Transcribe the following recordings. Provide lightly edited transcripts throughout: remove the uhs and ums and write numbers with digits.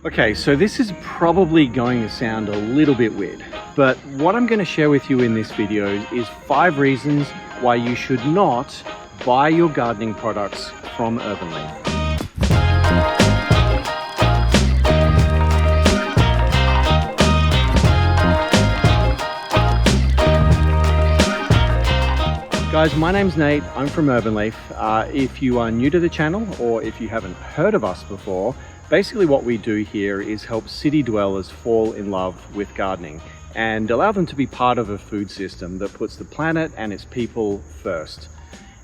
Okay, so this is probably going to sound a little bit weird, but what I'm going to share with you in this video is 5 reasons why you should not buy your gardening products from Urban Leaf. Guys, my name's Nate, I'm from Urban Leaf. If you are new to the channel or if you haven't heard of us before, basically what we do here is help city dwellers fall in love with gardening and allow them to be part of a food system that puts the planet and its people first.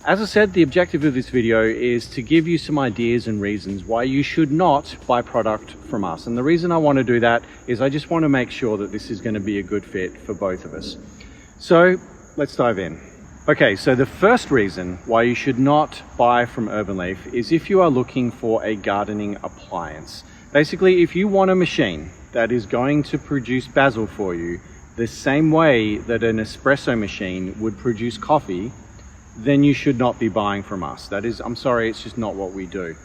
As I said, the objective of this video is to give you some ideas and reasons why you should not buy product from us. And the reason I want to do that is I just want to make sure that this is going to be a good fit for both of us. So let's dive in. Okay, so the first reason why you should not buy from Urban Leaf is if you are looking for a gardening appliance. Basically, if you want a machine that is going to produce basil for you the same way that an espresso machine would produce coffee, then you should not be buying from us. That is, I'm sorry, it's just not what we do.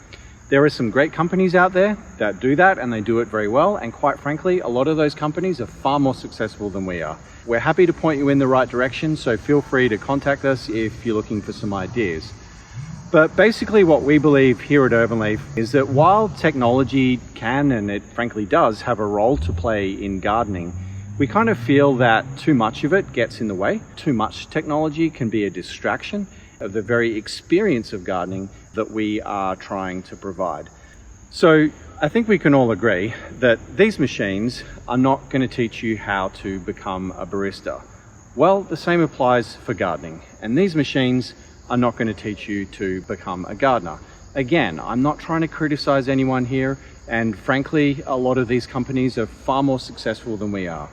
There are some great companies out there that do that, and they do it very well. And quite frankly, a lot of those companies are far more successful than we are. We're happy to point you in the right direction, so feel free to contact us if you're looking for some ideas. But basically what we believe here at Urban Leaf is that while technology can, and it frankly does, have a role to play in gardening, we kind of feel that too much of it gets in the way. Too much technology can be a distraction of the very experience of gardening that we are trying to provide. So I think we can all agree that these machines are not going to teach you how to become a barista. Well, the same applies for gardening, and these machines are not going to teach you to become a gardener. Again, I'm not trying to criticize anyone here, and frankly, a lot of these companies are far more successful than we are.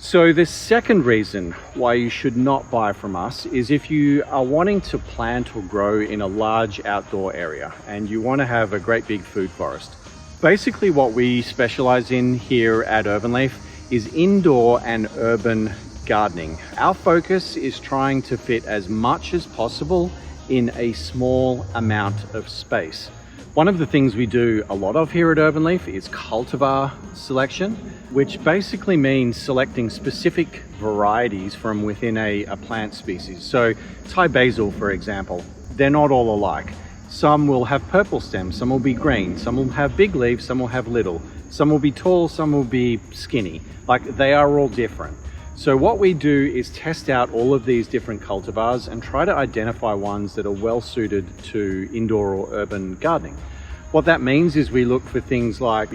So the second reason why you should not buy from us is if you are wanting to plant or grow in a large outdoor area and you want to have a great big food forest. Basically what we specialize in here at Urban Leaf is indoor and urban gardening. Our focus is trying to fit as much as possible in a small amount of space. One of the things we do a lot of here at Urban Leaf is cultivar selection, which basically means selecting specific varieties from within a plant species. So Thai basil, for example, they're not all alike. Some will have purple stems, some will be green, some will have big leaves, some will have little, some will be tall, some will be skinny. Like, they are all different. So what we do is test out all of these different cultivars and try to identify ones that are well suited to indoor or urban gardening. What that means is we look for things like,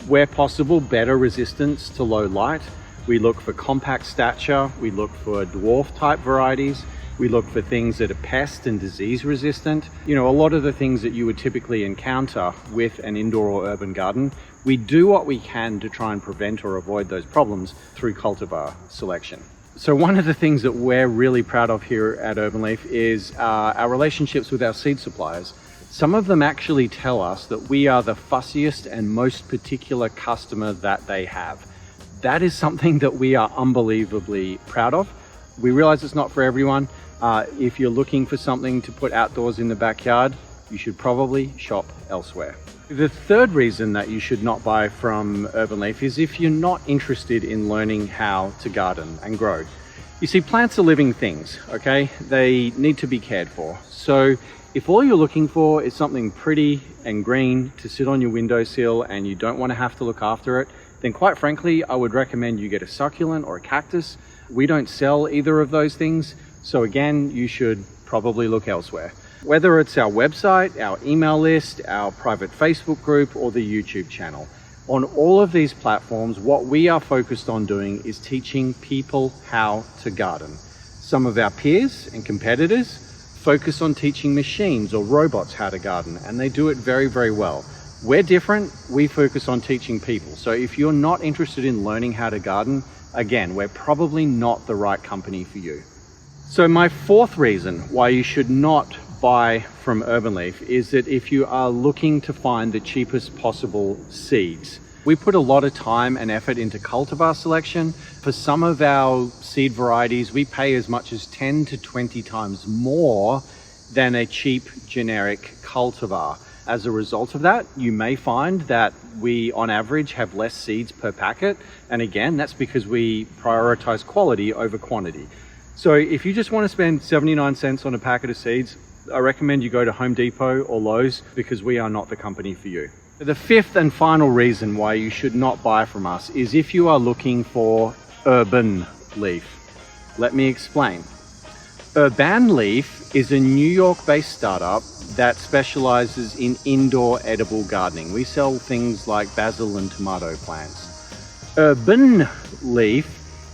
where possible, better resistance to low light. We look for compact stature. We look for dwarf type varieties. We look for things that are pest and disease resistant. A lot of the things that you would typically encounter with an indoor or urban garden, we do what we can to try and prevent or avoid those problems through cultivar selection. So one of the things that we're really proud of here at Urban Leaf is our relationships with our seed suppliers. Some of them actually tell us that we are the fussiest and most particular customer that they have. That is something that we are unbelievably proud of. We realize it's not for everyone. If you're looking for something to put outdoors in the backyard, you should probably shop elsewhere. The third reason that you should not buy from Urban Leaf is if you're not interested in learning how to garden and grow. You see, plants are living things, okay? They need to be cared for. So if all you're looking for is something pretty and green to sit on your windowsill and you don't want to have to look after it, then quite frankly, I would recommend you get a succulent or a cactus. We don't sell either of those things. So again, you should probably look elsewhere. Whether it's our website, our email list, our private Facebook group, or the YouTube channel. On all of these platforms, what we are focused on doing is teaching people how to garden. Some of our peers and competitors focus on teaching machines or robots how to garden, and they do it very, very well. We're different. We focus on teaching people. So if you're not interested in learning how to garden, again, we're probably not the right company for you. So my fourth reason why you should not buy from Urban Leaf is that if you are looking to find the cheapest possible seeds. We put a lot of time and effort into cultivar selection. For some of our seed varieties, we pay as much as 10 to 20 times more than a cheap generic cultivar. As a result of that, you may find that we on average have less seeds per packet. And again, that's because we prioritize quality over quantity. So if you just want to spend 79 cents on a packet of seeds, I recommend you go to Home Depot or Lowe's, because we are not the company for you. The fifth and final reason why you should not buy from us is if you are looking for urban leaf. Let me explain. Urban Leaf is a New York-based startup that specializes in indoor edible gardening. We sell things like basil and tomato plants. Urban Leaf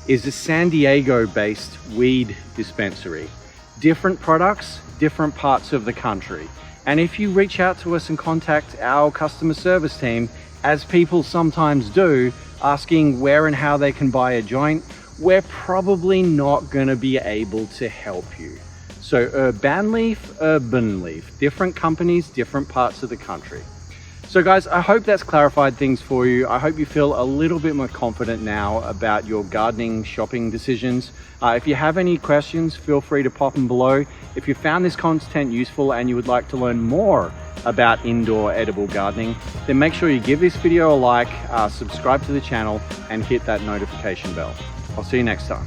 is a San Diego-based weed dispensary. Different products, different parts of the country. And if you reach out to us and contact our customer service team, as people sometimes do, asking where and how they can buy a joint, we're probably not going to be able to help you. So Urban Leaf, Urban Leaf, different companies, different parts of the country. So guys, I hope that's clarified things for you. I hope you feel a little bit more confident now about your gardening shopping decisions. If you have any questions, feel free to pop them below. If you found this content useful and you would like to learn more about indoor edible gardening, then make sure you give this video a like, subscribe to the channel, and hit that notification bell. I'll see you next time.